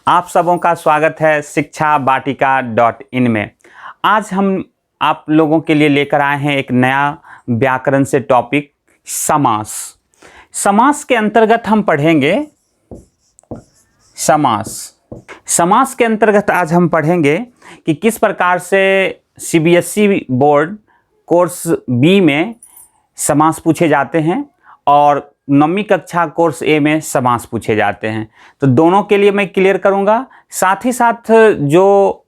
आप सबों का स्वागत है शिक्षा वाटिका.in में। आज हम आप लोगों के लिए लेकर आए हैं एक नया व्याकरण से टॉपिक समास। समास के अंतर्गत हम पढ़ेंगे समास के अंतर्गत आज हम पढ़ेंगे कि किस प्रकार से सीबीएसई बोर्ड कोर्स बी में समास पूछे जाते हैं और 9वीं कक्षा कोर्स ए में समास पूछे जाते हैं। तो दोनों के लिए मैं क्लियर करूंगा। साथ ही साथ जो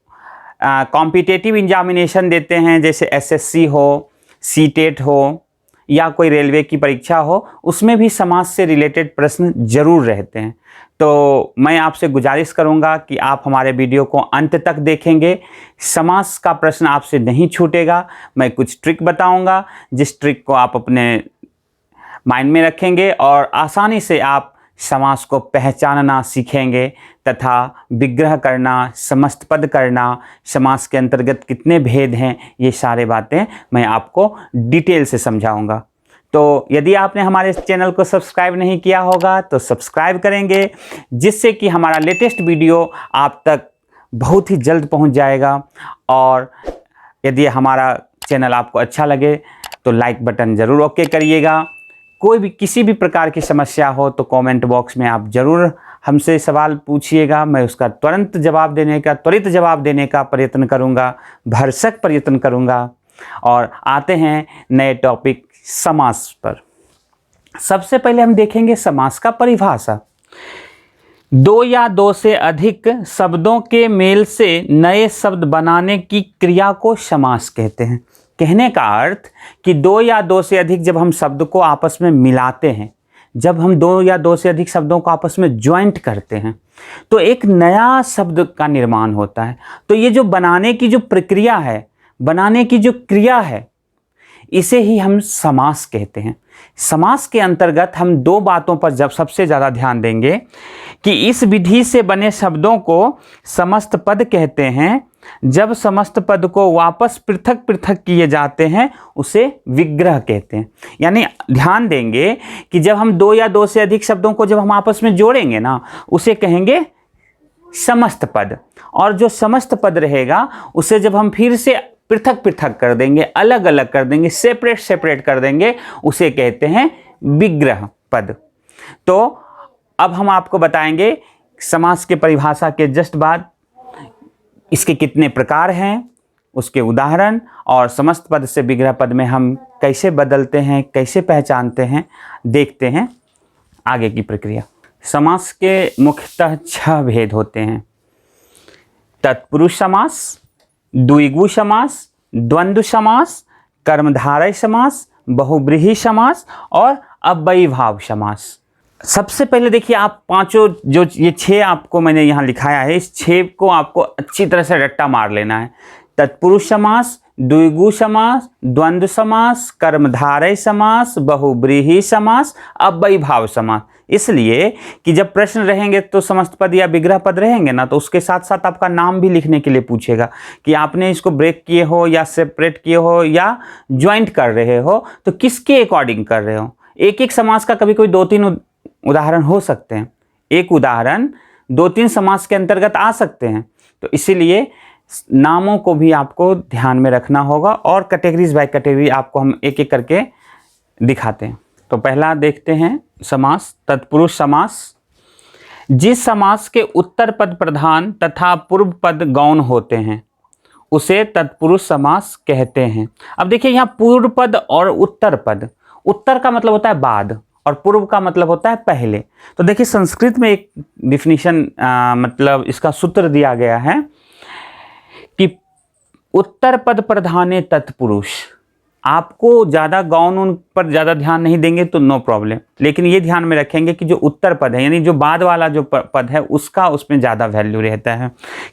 कॉम्पिटिटिव एग्जामिनेशन देते हैं, जैसे एसएससी हो, सीटेट हो या कोई रेलवे की परीक्षा हो, उसमें भी समास से रिलेटेड प्रश्न जरूर रहते हैं। तो मैं आपसे गुजारिश करूंगा कि आप हमारे वीडियो को अंत तक देखेंगे। समास का प्रश्न आपसे नहीं छूटेगा। मैं कुछ ट्रिक बताऊंगा, जिस ट्रिक को आप अपने माइंड में रखेंगे और आसानी से आप समास को पहचानना सीखेंगे तथा विग्रह करना, समस्त पद करना, समास के अंतर्गत कितने भेद हैं, ये सारे बातें मैं आपको डिटेल से समझाऊंगा। तो यदि आपने हमारे चैनल को सब्सक्राइब नहीं किया होगा तो सब्सक्राइब करेंगे, जिससे कि हमारा लेटेस्ट वीडियो आप तक बहुत ही जल्द पहुंच जाएगा। और यदि हमारा चैनल आपको अच्छा लगे तो लाइक बटन ज़रूर ओके करिएगा। कोई भी किसी भी प्रकार की समस्या हो तो कमेंट बॉक्स में आप ज़रूर हमसे सवाल पूछिएगा। मैं उसका त्वरित जवाब देने का प्रयत्न करूंगा, भरसक प्रयत्न करूंगा। और आते हैं नए टॉपिक समास पर। सबसे पहले हम देखेंगे समास का परिभाषा। दो या दो से अधिक शब्दों के मेल से नए शब्द बनाने की क्रिया को समास कहते हैं। कहने का अर्थ कि दो या दो से अधिक जब हम शब्द को आपस में मिलाते हैं, जब हम दो या दो से अधिक शब्दों को आपस में ज्वाइंट करते हैं, तो एक नया शब्द का निर्माण होता है। तो ये जो बनाने की जो प्रक्रिया है, बनाने की जो क्रिया है, इसे ही हम समास कहते हैं। समास के अंतर्गत हम दो बातों पर जब सबसे ज़्यादा ध्यान देंगे कि इस विधि से बने शब्दों को समस्त पद कहते हैं। जब समस्त पद को वापस पृथक पृथक किए जाते हैं उसे विग्रह कहते हैं। यानी ध्यान देंगे कि जब हम दो या दो से अधिक शब्दों को जब हम आपस में जोड़ेंगे ना, उसे कहेंगे समस्त पद। और जो समस्त पद रहेगा उसे जब हम फिर से पृथक पृथक कर देंगे, अलग अलग कर देंगे, सेपरेट कर देंगे, उसे कहते हैं विग्रह पद। तो अब हम आपको बताएंगे समास के परिभाषा के जस्ट बाद इसके कितने प्रकार हैं, उसके उदाहरण, और समस्त पद से विग्रह पद में हम कैसे बदलते हैं, कैसे पहचानते हैं। देखते हैं आगे की प्रक्रिया। समास के मुख्यतः 6 भेद होते हैं: तत्पुरुष समास, द्विगु समास, द्वंद्व समास, कर्मधारय समास, बहुव्रीहि समास और अव्ययीभाव समास। सबसे पहले देखिए, आप पांचों जो ये 6 आपको मैंने यहाँ लिखाया है, इस 6 को आपको अच्छी तरह से रट्टा मार लेना है। तत्पुरुष समास, द्विगु समास, द्वंद्व समास, कर्मधारय समास, बहुव्रीहि समास, अव्ययीभाव समास। इसलिए कि जब प्रश्न रहेंगे तो समस्त पद या विग्रह पद रहेंगे ना, तो उसके साथ साथ आपका नाम भी लिखने के लिए पूछेगा कि आपने इसको ब्रेक किए हो या सेपरेट किए हो या ज्वाइंट कर रहे हो, तो किसके अकॉर्डिंग कर रहे हो। एक एक समास का कभी कोई 2-3 उदाहरण हो सकते हैं, एक उदाहरण 2-3 समास के अंतर्गत आ सकते हैं। तो इसीलिए नामों को भी आपको ध्यान में रखना होगा और कैटेगरीज बाय कैटेगरी आपको हम एक एक करके दिखाते हैं। तो पहला देखते हैं समास तत्पुरुष समास। जिस समास के उत्तर पद प्रधान तथा पूर्व पद गौण होते हैं उसे तत्पुरुष समास कहते हैं। अब देखिए, यहाँ पूर्व पद और उत्तर पद, उत्तर का मतलब होता है बाद और पूर्व का मतलब होता है पहले। तो देखिए, संस्कृत में एक डिफिनीशन मतलब इसका सूत्र दिया गया है कि उत्तर पद प्रधाने तत्पुरुष। आपको ज़्यादा गौण उन पर ज़्यादा ध्यान नहीं देंगे तो नो प्रॉब्लम, लेकिन ये ध्यान में रखेंगे कि जो उत्तर पद है, यानी जो बाद वाला जो पद है, उसका उसमें ज़्यादा वैल्यू रहता है।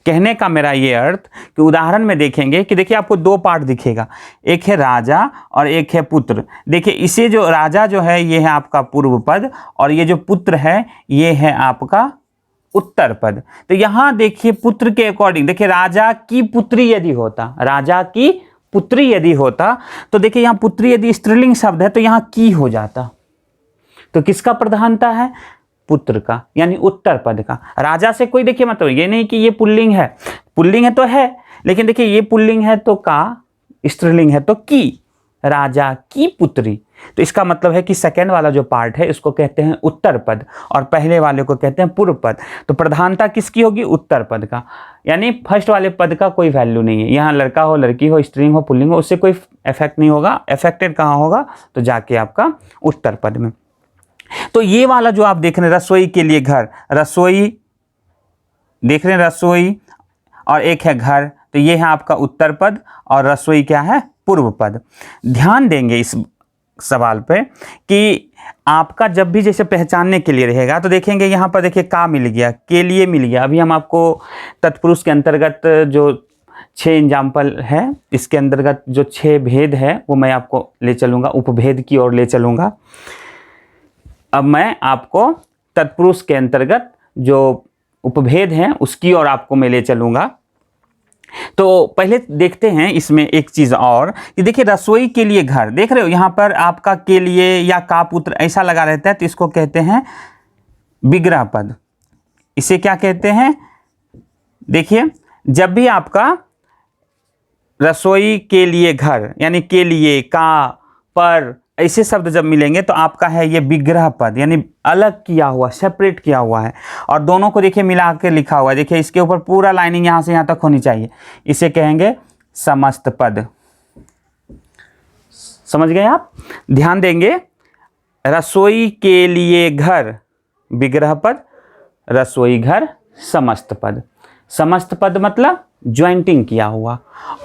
कहने का मेरा ये अर्थ कि उदाहरण में देखेंगे कि देखिए, आपको 2 पार्ट दिखेगा, एक है राजा और एक है पुत्र। देखिए, इसे जो राजा जो है ये है आपका पूर्व पद और ये जो पुत्र है ये है आपका उत्तर पद। तो यहाँ देखिए, पुत्र के अकॉर्डिंग देखिए, राजा की पुत्री यदि होता, तो देखिए यहाँ पुत्री यदि स्त्रीलिंग शब्द है तो यहाँ की हो जाता। तो किसका प्रधानता है? पुत्र का, यानी उत्तर पद का। राजा से कोई देखिए मतलब ये नहीं कि ये पुल्लिंग है, पुल्लिंग है तो है, लेकिन देखिए ये पुल्लिंग है तो का, स्त्रीलिंग है तो की, राजा की पुत्री। तो इसका मतलब है कि सेकेंड वाला जो पार्ट है इसको कहते हैं उत्तर पद और पहले वाले को कहते हैं पूर्व पद। तो प्रधानता किसकी होगी? उत्तर पद का, यानी फर्स्ट वाले पद का कोई वैल्यू नहीं है। यहाँ लड़का हो, लड़की हो, स्त्रीलिंग हो, पुल्लिंग हो, उससे कोई इफेक्ट नहीं होगा। इफेक्टेड कहाँ होगा? तो जाके आपका उत्तर पद में। तो ये वाला जो आप देख रहे हैं रसोई के लिए घर, रसोई देख रहे हैं, रसोई और एक है घर, तो ये है आपका उत्तर पद और रसोई क्या है? पूर्व पद। ध्यान देंगे इस सवाल पे कि आपका जब भी जैसे पहचानने के लिए रहेगा तो देखेंगे यहाँ पर देखिए का मिल गया, के लिए मिल गया। अभी हम आपको तत्पुरुष के अंतर्गत जो 6 एग्जाम्पल है, इसके अंतर्गत जो 6 भेद है वो मैं आपको ले चलूँगा, उपभेद की ओर ले चलूँगा। अब मैं आपको तत्पुरुष के अंतर्गत जो उपभेद हैं उसकी ओर आपको मैं ले चलूँगा। तो पहले देखते हैं इसमें एक चीज़ और कि देखिए रसोई के लिए घर, देख रहे हो यहाँ पर आपका के लिए या का पुत्र ऐसा लगा रहता है, तो इसको कहते हैं विग्रह पद। इसे क्या कहते हैं? देखिए जब भी आपका रसोई के लिए घर यानी के लिए, का, पर ऐसे शब्द जब मिलेंगे तो आपका है ये विग्रह पद, यानी अलग किया हुआ, सेपरेट किया हुआ है। और दोनों को देखिए मिला के लिखा हुआ है, देखिए इसके ऊपर पूरा लाइनिंग यहाँ से यहाँ तक होनी चाहिए। इसे कहेंगे समस्त पद। समझ गए आप? ध्यान देंगे, रसोई के लिए घर विग्रह पद, रसोई घर समस्त पद। समस्त पद मतलब ज्वाइंटिंग किया हुआ,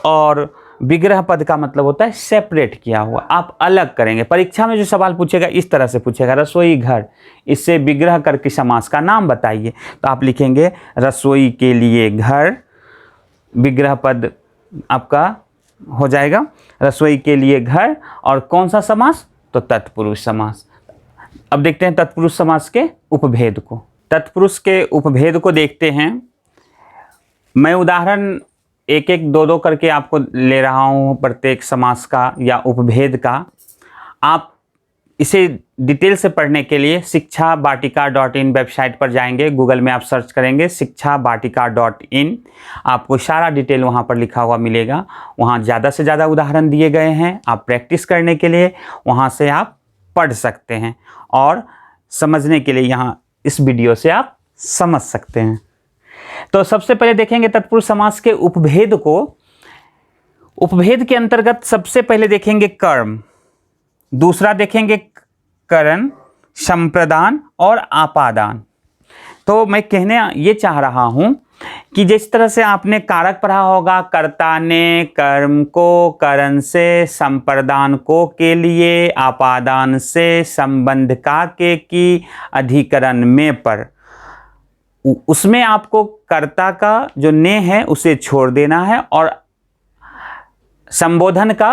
और विग्रह पद का मतलब होता है सेपरेट किया हुआ, आप अलग करेंगे। परीक्षा में जो सवाल पूछेगा इस तरह से पूछेगा, रसोई घर, इससे विग्रह करके समास का नाम बताइए, तो आप लिखेंगे रसोई के लिए घर, विग्रह पद आपका हो जाएगा रसोई के लिए घर, और कौन सा समास? तो तत्पुरुष समास। अब देखते हैं तत्पुरुष समास के उपभेद को। तत्पुरुष के उपभेद को देखते हैं। मैं उदाहरण एक एक दो करके आपको ले रहा हूँ प्रत्येक समास का या उपभेद का। आप इसे डिटेल से पढ़ने के लिए शिक्षावाटिका.in वेबसाइट पर जाएंगे, गूगल में आप सर्च करेंगे शिक्षावाटिका.in, आपको सारा डिटेल वहाँ पर लिखा हुआ मिलेगा। वहाँ ज़्यादा से ज़्यादा उदाहरण दिए गए हैं, आप प्रैक्टिस करने के लिए वहाँ से आप पढ़ सकते हैं, और समझने के लिए यहाँ इस वीडियो से आप समझ सकते हैं। तो सबसे पहले देखेंगे तत्पुरुष समास के उपभेद को। उपभेद के अंतर्गत सबसे पहले देखेंगे कर्म, दूसरा देखेंगे करण, संप्रदान और आपादान। तो मैं कहने ये चाह रहा हूं कि जिस तरह से आपने कारक पढ़ा होगा, कर्ता ने, कर्म को, करण से, संप्रदान को के लिए, आपादान से, संबंध का के की, अधिकरण में पर, उसमें आपको कर्ता का जो ने है उसे छोड़ देना है, और संबोधन का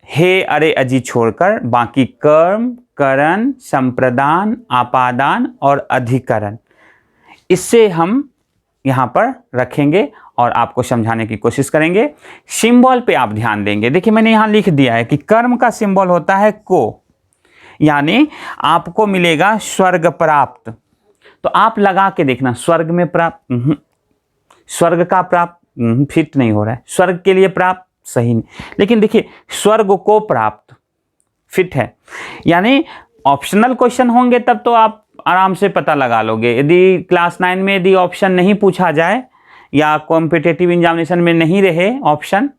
हे, अरे, अजी छोड़कर बाकी कर्म, करण, संप्रदान, आपादान और अधिकरण, इससे हम यहाँ पर रखेंगे और आपको समझाने की कोशिश करेंगे। सिंबल पे आप ध्यान देंगे। देखिए मैंने यहाँ लिख दिया है कि कर्म का सिंबल होता है को, यानी आपको मिलेगा स्वर्ग प्राप्त। तो आप लगा के देखना, स्वर्ग में प्राप्त, स्वर्ग का प्राप्त फिट नहीं हो रहा है, स्वर्ग के लिए प्राप्त सही नहीं, लेकिन देखिए स्वर्ग को प्राप्त फिट है। यानी ऑप्शनल क्वेश्चन होंगे तब तो आप आराम से पता लगा लोगे। यदि क्लास 9 में यदि ऑप्शन नहीं पूछा जाए या कॉम्पिटिटिव एग्जामिनेशन में नहीं रहे ऑप्शन,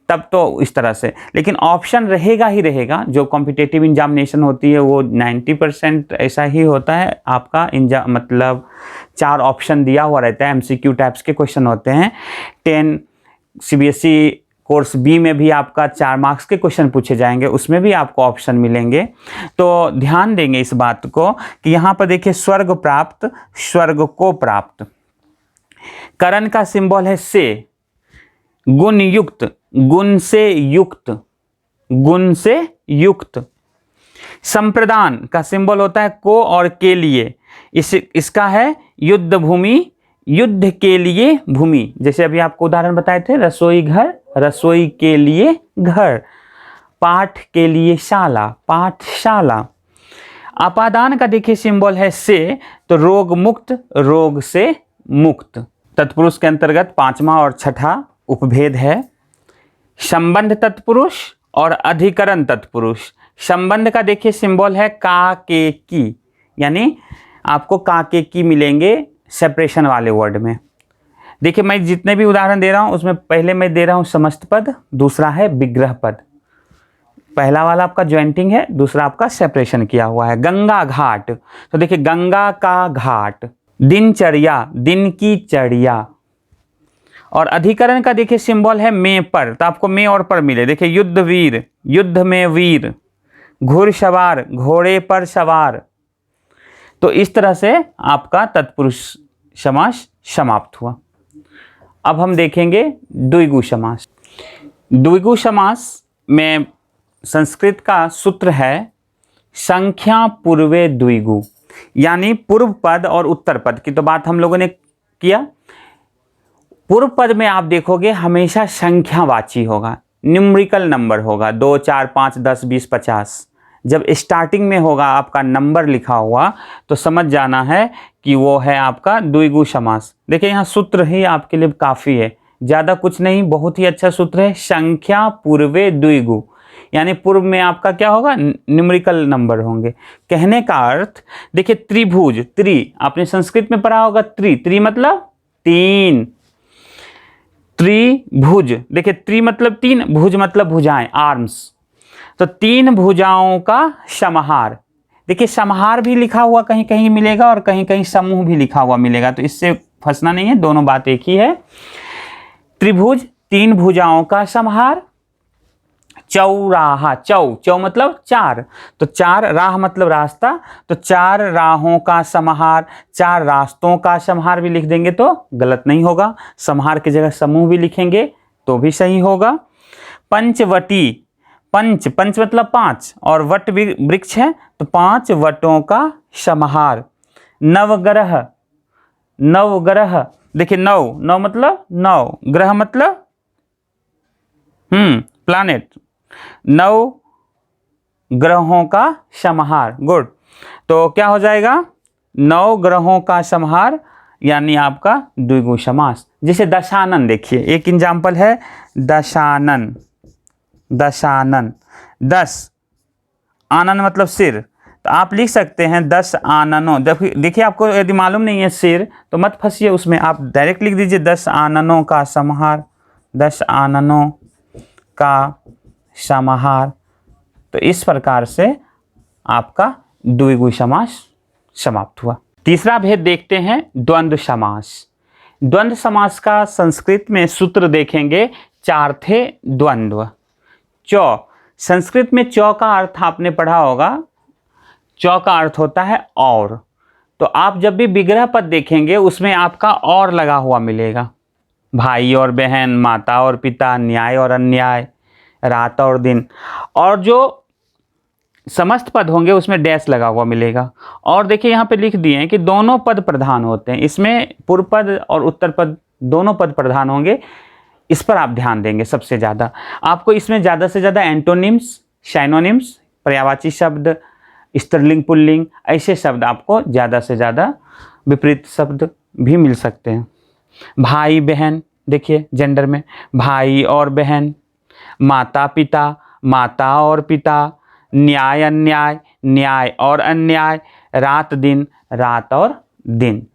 तब तो इस तरह से, लेकिन ऑप्शन रहेगा ही रहेगा। जो कॉम्पिटिटिव एग्जामिनेशन होती है वो 90% ऐसा ही होता है आपका, मतलब 4 ऑप्शन दिया हुआ रहता है, एमसीक्यू टाइप्स के क्वेश्चन होते हैं। 10 सीबीएसई कोर्स बी में भी आपका 4 मार्क्स के क्वेश्चन पूछे जाएंगे, उसमें भी आपको ऑप्शन मिलेंगे। तो ध्यान देंगे इस बात को कि यहाँ पर देखिए स्वर्ग प्राप्त, स्वर्ग को प्राप्त। करण का सिंबल है से, गुण युक्त, गुण से युक्त, गुण से युक्त। संप्रदान का सिंबल होता है को और के लिए, इसका है युद्ध भूमि, युद्ध के लिए भूमि। जैसे अभी आपको उदाहरण बताए थे, रसोई घर, रसोई के लिए घर, पाठ के लिए शाला, पाठशाला। अपादान का देखिए सिंबल है से, तो रोग मुक्त, रोग से मुक्त। तत्पुरुष के अंतर्गत पांचवा और छठा उपभेद है संबंध तत्पुरुष और अधिकरण तत्पुरुष। संबंध का देखिए सिंबल है का के की, यानी आपको का के की मिलेंगे सेपरेशन वाले वर्ड में। देखिए मैं जितने भी उदाहरण दे रहा हूं उसमें पहले मैं दे रहा हूं समस्त पद, दूसरा है विग्रह पद। पहला वाला आपका ज्वाइंटिंग है, दूसरा आपका सेपरेशन किया हुआ है। गंगा घाट, तो देखिए गंगा का घाट। दिनचर्या, दिन की चर्या। और अधिकरण का देखिए सिंबल है में पर, तो आपको में और पर मिले। देखिए युद्ध वीर, युद्ध में वीर। घुड़सवार, घोड़े पर सवार। तो इस तरह से आपका तत्पुरुष समास समाप्त हुआ। अब हम देखेंगे द्विगु समास। द्विगु समास में संस्कृत का सूत्र है संख्या पूर्वे द्विगु, यानी पूर्व पद और उत्तर पद की तो बात हम लोगों ने किया। पूर्व पद में आप देखोगे हमेशा संख्यावाची होगा, न्यूमेरिकल नंबर होगा, 2, 4, 5, 10, 20, 50। जब स्टार्टिंग में होगा आपका नंबर लिखा हुआ तो समझ जाना है कि वो है आपका द्विगु समास। देखिए यहाँ सूत्र ही आपके लिए काफ़ी है, ज़्यादा कुछ नहीं, बहुत ही अच्छा सूत्र है। संख्या पूर्वे द्विगु, यानी पूर्व में आपका क्या होगा, न्यूमेरिकल नंबर होंगे। कहने का अर्थ देखिए त्रिभुज, त्रि आपने संस्कृत में पढ़ा होगा, त्रि मतलब 3। त्रिभुज, देखिए त्रि मतलब 3, भुज मतलब भुजाएं, आर्म्स। तो 3 भुजाओं का समाहार। देखिए समाहार भी लिखा हुआ कहीं कहीं मिलेगा और कहीं कहीं समूह भी लिखा हुआ मिलेगा, तो इससे फंसना नहीं है, दोनों बात एक ही है। त्रिभुज, 3 भुजाओं का समाहार। चौराहा, चौ मतलब 4, तो 4 राह मतलब रास्ता, तो 4 राहों का समाहार। 4 रास्तों का समाहार भी लिख देंगे तो गलत नहीं होगा, समाहार की जगह समूह भी लिखेंगे तो भी सही होगा। पंचवटी, पंच मतलब 5 और वट वृक्ष है तो 5 वटों का समाहार। नवग्रह, नवग्रह देखिए नौ मतलब 9, ग्रह मतलब प्लैनेट, 9 ग्रहों का समाहार। गुड, तो क्या हो जाएगा 9 ग्रहों का समाहार, यानी आपका द्विगु समास। जैसे दशानन, देखिए एक एग्जाम्पल है दशानन। दशानन, 10 आनन मतलब सिर, तो आप लिख सकते हैं 10 आननों। देखिए आपको यदि मालूम नहीं है सिर तो मत फंसिए उसमें, आप डायरेक्ट लिख दीजिए 10 आननों का समाहार, 10 आननों का समाहार। तो इस प्रकार से आपका द्विगु समास समाप्त हुआ। तीसरा भेद देखते हैं द्वंद्व समास। द्वंद्व समास का संस्कृत में सूत्र देखेंगे 4 थे द्वंद्व। चौ, संस्कृत में चौ का अर्थ आपने पढ़ा होगा, चौ का अर्थ होता है और। तो आप जब भी विग्रह पद देखेंगे उसमें आपका और लगा हुआ मिलेगा। भाई और बहन, माता और पिता, न्याय और अन्याय, रात और दिन। और जो समस्त पद होंगे उसमें डैश लगा हुआ मिलेगा। और देखिए यहाँ पे लिख दिए हैं कि दोनों पद प्रधान होते हैं, इसमें पूर्व पद और उत्तर पद दोनों पद प्रधान होंगे। इस पर आप ध्यान देंगे सबसे ज़्यादा। आपको इसमें ज़्यादा से ज़्यादा एंटोनिम्स, साइनोनिम्स, पर्यायवाची शब्द, स्त्रीलिंग पुल्लिंग, ऐसे शब्द आपको ज़्यादा से ज़्यादा विपरीत शब्द भी मिल सकते हैं। भाई बहन, देखिए जेंडर में भाई और बहन, माता पिता, माता और पिता, न्याय अन्याय, न्याय और अन्याय, रात दिन, रात और दिन।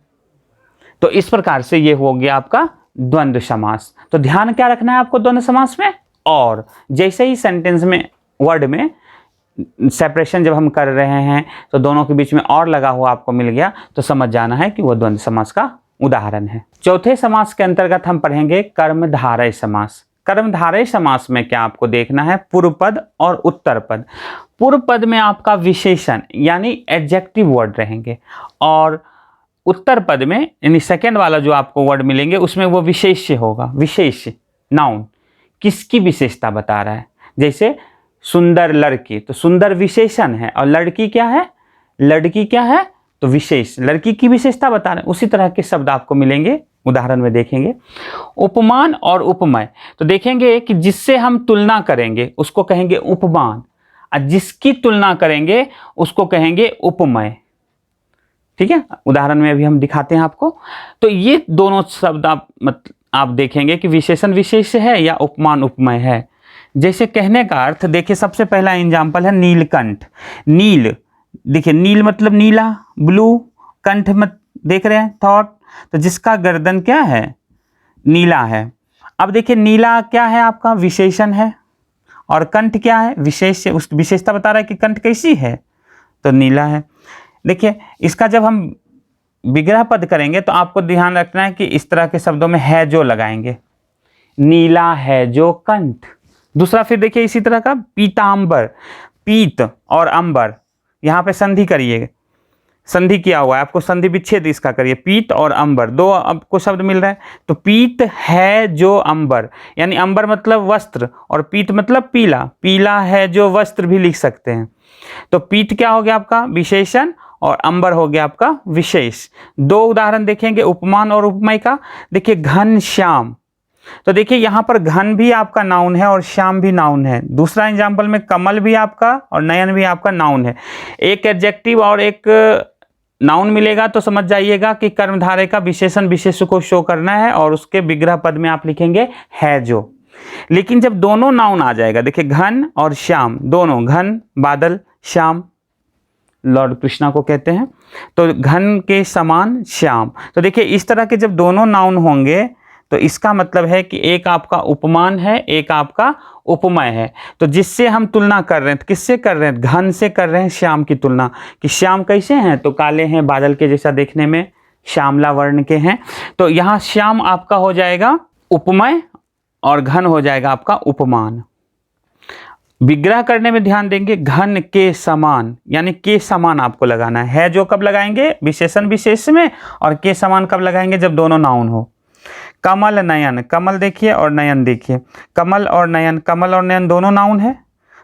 तो इस प्रकार से ये हो गया आपका द्वंद्व समास। तो ध्यान क्या रखना है आपको द्वंद्व समास में, और जैसे ही सेंटेंस में वर्ड में सेपरेशन जब हम कर रहे हैं तो दोनों के बीच में और लगा हुआ आपको मिल गया तो समझ जाना है कि वो द्वंद्व समास का उदाहरण है। चौथे समास के अंतर्गत हम पढ़ेंगे कर्मधारय समास। कर्मधारय समास में क्या आपको देखना है, पूर्व पद और उत्तर पद। पूर्व पद में आपका विशेषण यानी एडजेक्टिव वर्ड रहेंगे, और उत्तर पद में यानी सेकंड वाला जो आपको वर्ड मिलेंगे उसमें वो विशेष्य होगा। विशेष नाउन, किसकी विशेषता बता रहा है। जैसे सुंदर लड़की, तो सुंदर विशेषण है, और लड़की क्या है, लड़की क्या है तो विशेष, लड़की की विशेषता बता रहे हैं। उसी तरह के शब्द आपको मिलेंगे, उदाहरण में देखेंगे। उपमान और उपमेय, तो देखेंगे कि जिससे हम तुलना करेंगे उसको कहेंगे उपमान। और जिसकी तुलना करेंगे उसको कहेंगे उपमेय। ठीक है, उदाहरण में अभी हम दिखाते हैं आपको। तो ये दोनों शब्द आप देखेंगे कि विशेषण विशेष्य है या उपमान उपमेय है। जैसे कहने का अर्थ देखिए, सबसे पहला एग्जाम्पल है नीलकंठ। नील, देखिए नील मतलब नीला, ब्लू, कंठ मत देख रहे हैं थॉट, तो जिसका गर्दन क्या है, नीला है। अब देखिए नीला क्या है आपका, विशेषण है, और कंठ क्या है, विशेष, उस विशेषता बता रहा है कि कंठ कैसी है, तो नीला है। देखिए इसका जब हम विग्रह पद करेंगे तो आपको ध्यान रखना है कि इस तरह के शब्दों में है जो लगाएंगे, नीला है जो कंठ। दूसरा फिर देखिए इसी तरह का पीतांबर, पीत और अंबर, यहाँ पे संधि करिए, संधि किया हुआ है, आपको संधि विच्छेद इसका करिए, पीत और अंबर, दो आपको शब्द मिल रहा है। तो पीत है जो अंबर, यानी अंबर मतलब वस्त्र और पीत मतलब पीला, पीला है जो वस्त्र भी लिख सकते हैं। तो पीत क्या हो गया आपका विशेषण और अंबर हो गया आपका विशेष। दो उदाहरण देखेंगे उपमान और उपमेय का। देखिए घन श्याम, तो देखिए यहाँ पर घन भी आपका नाउन है और श्याम भी नाउन है। दूसरा एग्जाम्पल में कमल भी आपका और नयन भी आपका नाउन है। एक एडजेक्टिव और एक नाउन मिलेगा तो समझ जाइएगा कि कर्मधारय का विशेषण विशेष्य को शो करना है और उसके विग्रह पद में आप लिखेंगे है जो। लेकिन जब दोनों नाउन आ जाएगा, देखिए घन और श्याम दोनों, घन बादल, श्याम लॉर्ड कृष्णा को कहते हैं, तो घन के समान श्याम। तो देखिए इस तरह के जब दोनों नाउन होंगे तो इसका मतलब है कि एक आपका उपमान है, एक आपका उपमेय है। तो जिससे हम तुलना कर रहे हैं, किससे कर रहे हैं, घन से कर रहे हैं श्याम की तुलना, कि श्याम कैसे हैं, तो काले हैं, बादल के जैसा देखने में, श्यामला वर्ण के हैं। तो यहाँ श्याम आपका हो जाएगा उपमेय और घन हो जाएगा आपका उपमान। विग्रह करने में ध्यान देंगे, घन के समान, यानी के समान आपको लगाना है जो कब लगाएंगे, विशेषण विशेष में, और के समान कब लगाएंगे, जब दोनों नाउन हो। कमल नयन, कमल देखिए और नयन देखिए, कमल और नयन, कमल और नयन दोनों नाउन है।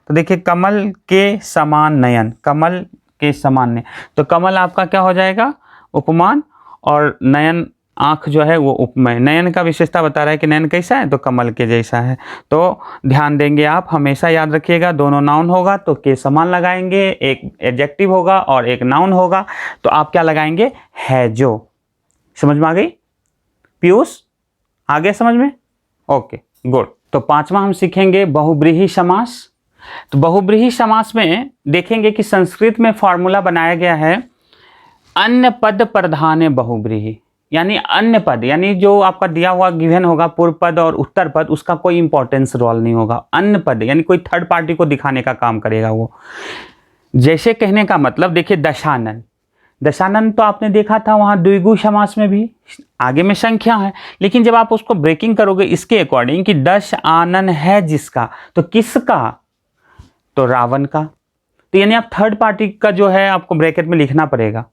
तो देखिए कमल के समान नयन, कमल के समान नयन, तो कमल आपका क्या हो जाएगा उपमान, और नयन आँख जो है वो उपमेय। नयन का विशेषता बता रहा है कि नयन कैसा है, तो कमल के जैसा है। तो ध्यान देंगे आप, हमेशा याद रखिएगा, दोनों नाउन होगा तो के समान लगाएंगे, एक एडजेक्टिव होगा और एक नाउन होगा तो आप क्या लगाएंगे, है जो। समझ में आ गई पीयूष, आगे समझ में, ओके गुड। तो पांचवा हम सीखेंगे बहुब्रीहि समास। तो बहुब्रीहि समास में देखेंगे कि संस्कृत में फॉर्मूला बनाया गया है, अन्य पद प्रधान बहुब्रीहि, यानी अन्य पद, यानी जो आपका दिया हुआ गिवन होगा पूर्व पद और उत्तर पद, उसका कोई इंपॉर्टेंस रोल नहीं होगा। अन्य पद यानी कोई थर्ड पार्टी को दिखाने का काम करेगा वो। जैसे कहने का मतलब देखिए दशानन, दशानन तो आपने देखा था वहाँ द्विगु समास में भी, आगे में संख्या है, लेकिन जब आप उसको ब्रेकिंग करोगे इसके अकॉर्डिंग कि दश आनन है जिसका, तो किसका, तो रावण का। तो यानी आप थर्ड पार्टी का जो है आपको ब्रैकेट में लिखना पड़ेगा,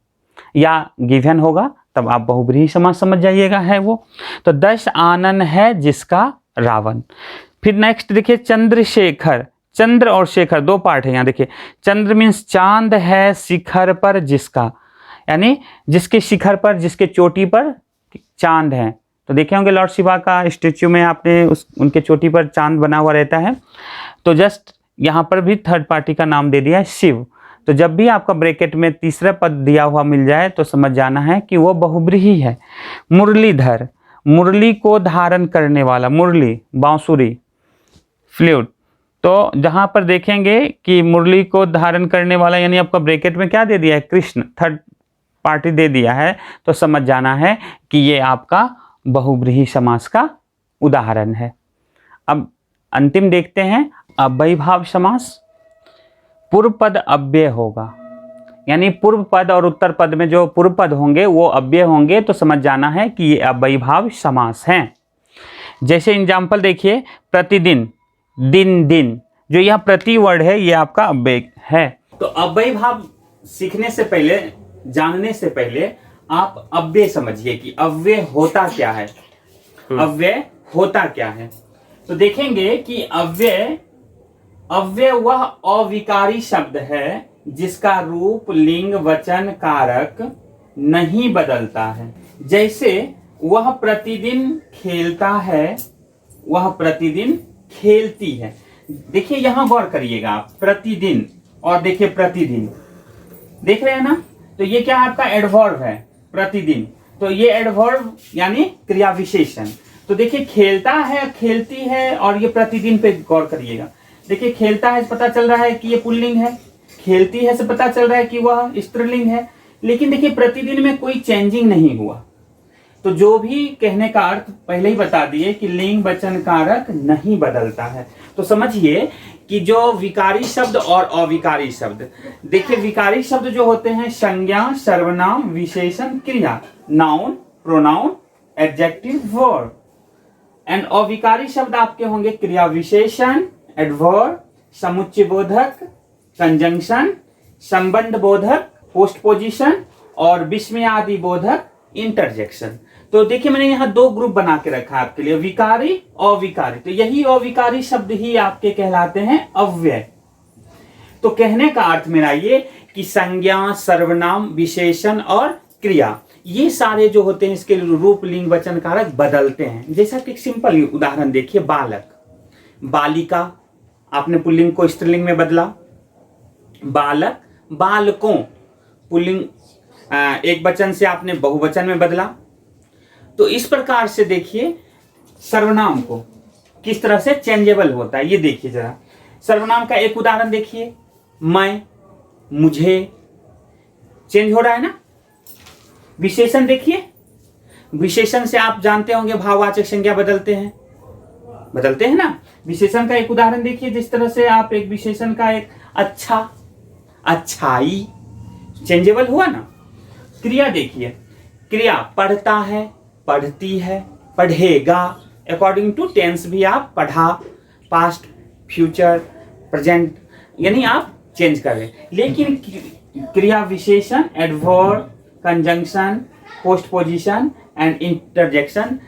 या गिवन होगा तब आप बहुब्रीहि समास समझ जाइएगा है वो। तो दश आनन है जिसका रावण। फिर नेक्स्ट देखिए चंद्रशेखर, चंद्र और शेखर दो पार्ट है यहाँ देखिए। चंद्र मीन्स चांद है शिखर पर जिसका, यानी जिसके शिखर पर, जिसके चोटी पर चांद है। तो देखे होंगे लॉर्ड शिवा का स्टेच्यू में आपने उनके चोटी पर चांद बना हुआ रहता है। तो जस्ट यहाँ पर भी थर्ड पार्टी का नाम दे दिया है शिव। तो जब भी आपका ब्रैकेट में तीसरा पद दिया हुआ मिल जाए तो समझ जाना है कि वो बहुब्रीहि है। मुरलीधर, मुरली को धारण करने वाला, मुरली बांसुरी फ्लूट। तो जहाँ पर देखेंगे कि मुरली को धारण करने वाला, यानी आपका ब्रैकेट में क्या दे दिया है, कृष्ण, थर्ड पार्टी दे दिया है, तो समझ जाना है कि ये आपका बहुब्रीहि समास का उदाहरण है। अब अंतिम देखते हैं अव्ययीभाव समास। पूर्व पद अव्यय होगा, यानी पूर्व पद और उत्तर पद में जो पूर्व पद होंगे वो अव्यय होंगे, तो समझ जाना है कि ये अव्ययीभाव समास हैं। जैसे एग्जाम्पल देखिए, प्रतिदिन, दिन दिन, जो यह प्रति वर्ड है ये आपका अव्यय है। तो अव्ययीभाव सीखने से पहले, जानने से पहले आप अव्यय समझिए कि अव्यय होता क्या है, अव्यय होता क्या है। तो देखेंगे कि अव्यय, अव्यय वह अविकारी शब्द है जिसका रूप, लिंग, वचन, कारक नहीं बदलता है। जैसे वह प्रतिदिन खेलता है, वह प्रतिदिन खेलती है। देखिए यहां गौर करिएगा आप, प्रतिदिन, और देखिए प्रतिदिन, देख रहे हैं ना, तो ये क्या आपका एडवर्ब है, प्रतिदिन, तो ये एडवर्ब यानी क्रिया विशेषण। तो देखिए खेलता है, खेलती है, और ये प्रतिदिन पे गौर करिएगा। देखिए खेलता है पता चल रहा है कि ये पुल्लिंग है, खेलती है से पता चल रहा है कि वह स्त्रीलिंग है, लेकिन देखिए प्रतिदिन में कोई चेंजिंग नहीं हुआ। तो जो भी कहने का अर्थ पहले ही बता दिए कि लिंग वचन कारक नहीं बदलता है। तो समझिए कि जो विकारी शब्द और अविकारी शब्द, देखिए विकारी शब्द जो होते हैं संज्ञा, सर्वनाम, विशेषण, क्रिया, noun, pronoun, adjective, verb, and अविकारी शब्द आपके होंगे क्रिया विशेषण, एडवर्ब, समुच्चय बोधक, कंजंक्शन, संबंध बोधक, पोस्टपोजिशन, और विस्मयादि बोधक, इंटरजेक्शन। तो देखिए मैंने यहाँ दो ग्रुप बना के रखा है आपके लिए, विकारी, अविकारी। तो यही अविकारी शब्द ही आपके कहलाते हैं अव्यय। तो कहने का अर्थ मेरा ये कि संज्ञा, सर्वनाम, विशेषण और क्रिया, ये सारे जो होते हैं इसके रूप, लिंग, वचन कारक बदलते हैं। जैसा कि एक सिंपल उदाहरण देखिए, बालक, बालिका, आपने पुल्लिंग को स्त्रीलिंग में बदला, बालक, बालकों, पुल्लिंग एक वचन से आपने बहुवचन में बदला। तो इस प्रकार से देखिए सर्वनाम को किस तरह से चेंजेबल होता है, ये देखिए जरा। सर्वनाम का एक उदाहरण देखिए, मैं, मुझे, चेंज हो रहा है ना। विशेषण देखिए, विशेषण से आप जानते होंगे भाववाचक संज्ञा बदलते हैं ना। विशेषण का एक उदाहरण देखिए, जिस तरह से आप एक विशेषण का एक अच्छा, अच्छाई, चेंजेबल हुआ ना। क्रिया देखिए, क्रिया पढ़ता है, पढ़ती है, पढ़ेगा, अकॉर्डिंग टू टेंस भी आप पढ़ा, पास्ट, फ्यूचर, प्रेजेंट, यानी आप चेंज कर रहे। लेकिन क्रिया विशेषण, adverb, conjunction, postposition and interjection,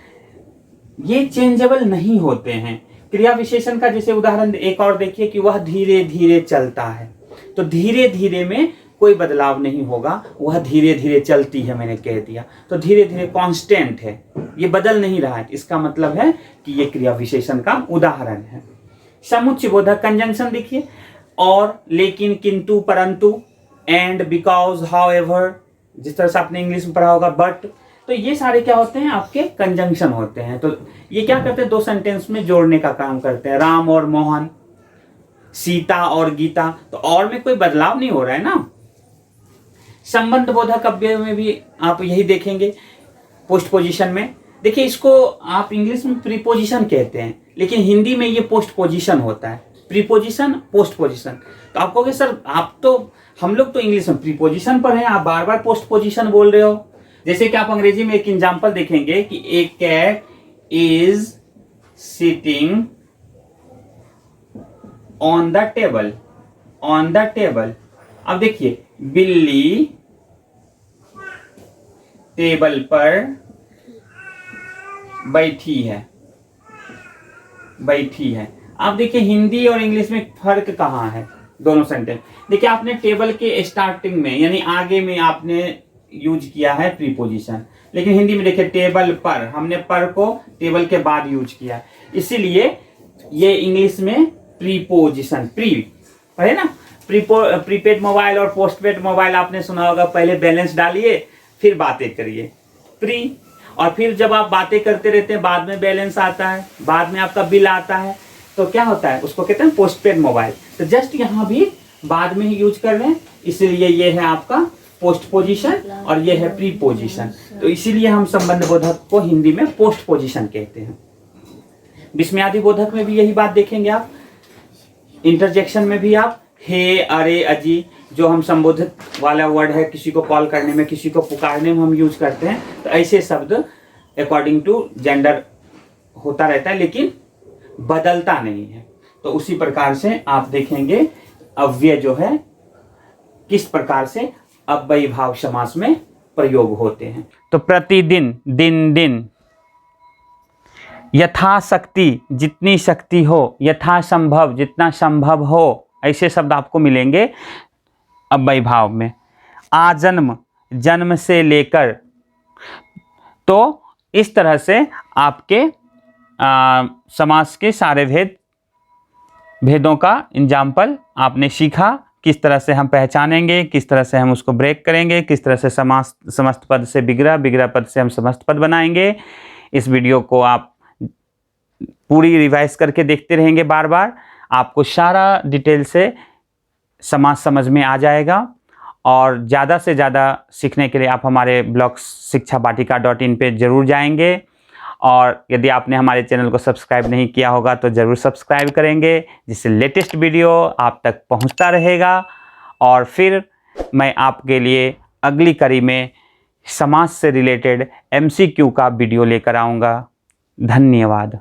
ये चेंजेबल नहीं होते हैं। क्रिया विशेषण का जैसे उदाहरण एक और देखिए कि वह धीरे धीरे चलता है। तो धीरे धीरे में कोई बदलाव नहीं होगा, वह धीरे धीरे चलती है, मैंने कह दिया। तो धीरे धीरे कांस्टेंट है, ये बदल नहीं रहा है। इसका मतलब है कि ये क्रिया विशेषण का उदाहरण है। समुच्चय बोधक कंजंक्शन देखिए, और, लेकिन, किंतु, परंतु, एंड, बिकॉज, हाउएवर, जिस तरह से आपने इंग्लिश में पढ़ा होगा, बट। तो ये सारे क्या होते हैं आपके कंजंक्शन होते हैं। तो ये क्या करते हैं, दो सेंटेंस में जोड़ने का काम करते हैं। राम और मोहन, सीता और गीता, तो और में कोई बदलाव नहीं हो रहा है ना। संबंध बोधक अव्यय में भी आप यही देखेंगे। पोस्ट पोजीशन में देखिए, इसको आप इंग्लिश में प्रीपोजिशन कहते हैं, लेकिन हिंदी में ये पोस्ट पोजीशन होता है। Preposition, post position. तो आप कहोगे सर आप तो, हम लोग तो इंग्लिश में प्रीपोजिशन पर हैं, आप बार बार पोस्ट पोजीशन बोल रहे हो। जैसे कि आप अंग्रेजी में एक एग्जांपल देखेंगे कि A cat is sitting on the table, on the table. अब देखिए, बिल्ली टेबल पर बैठी है, बैठी है। अब देखिए हिंदी और इंग्लिश में फर्क कहाँ है, दोनों सेंटेंस। देखिए आपने टेबल के स्टार्टिंग में यानी आगे में आपने यूज किया है प्रीपोजिशन, लेकिन हिंदी में देखिए टेबल पर, हमने पर को टेबल के बाद यूज किया, इसीलिए ये इंग्लिश में प्रीपोजिशन, प्री है ना। प्रीपेड मोबाइल और पोस्टपेड मोबाइल आपने सुना होगा, पहले बैलेंस डालिए फिर बातें करिए, प्री। और फिर जब आप बातें करते रहते हैं बाद में बैलेंस आता है, बाद में आपका बिल आता है, तो क्या होता है, उसको कहते हैं पोस्टपेड मोबाइल। तो जस्ट यहाँ भी बाद में ही यूज कर रहे हैं, इसीलिए ये है आपका पोस्ट पोजिशन और ये है प्री पोजिशन। तो इसीलिए हम संबंध बोधक को हिंदी में पोस्ट पोजिशन कहते हैं। विस्मयादि बोधक में भी यही बात देखेंगे आप। इंटरजेक्शन में भी आप हे, अरे, अजी, जो हम संबोधित वाला वर्ड है, किसी को कॉल करने में, किसी को पुकारने में हम यूज करते हैं, तो ऐसे शब्द अकॉर्डिंग टू जेंडर होता रहता है, लेकिन बदलता नहीं है। तो उसी प्रकार से आप देखेंगे अव्यय जो है किस प्रकार से अव्ययी भाव समास में प्रयोग होते हैं। तो प्रतिदिन, दिन दिन, यथाशक्ति, जितनी शक्ति हो, यथासंभव, जितना संभव हो, ऐसे शब्द आपको मिलेंगे अव्ययी भाव में। आजन्म, जन्म से लेकर। तो इस तरह से आपके समास के सारे भेद भेदों का एग्जाम्पल आपने सीखा, किस तरह से हम पहचानेंगे, किस तरह से हम उसको ब्रेक करेंगे, किस तरह से समस्त पद से बिगड़ा, बिगड़ा पद से हम समस्त पद बनाएंगे। इस वीडियो को आप पूरी रिवाइज करके देखते रहेंगे बार बार, आपको सारा डिटेल से समास समझ में आ जाएगा। और ज़्यादा से ज़्यादा सीखने के लिए आप हमारे ब्लॉग शिक्षावाटिका.in पे ज़रूर जाएंगे। और यदि आपने हमारे चैनल को सब्सक्राइब नहीं किया होगा तो ज़रूर सब्सक्राइब करेंगे, जिससे लेटेस्ट वीडियो आप तक पहुंचता रहेगा। और फिर मैं आपके लिए अगली कड़ी में समाज से रिलेटेड MCQ का वीडियो लेकर आऊँगा। धन्यवाद।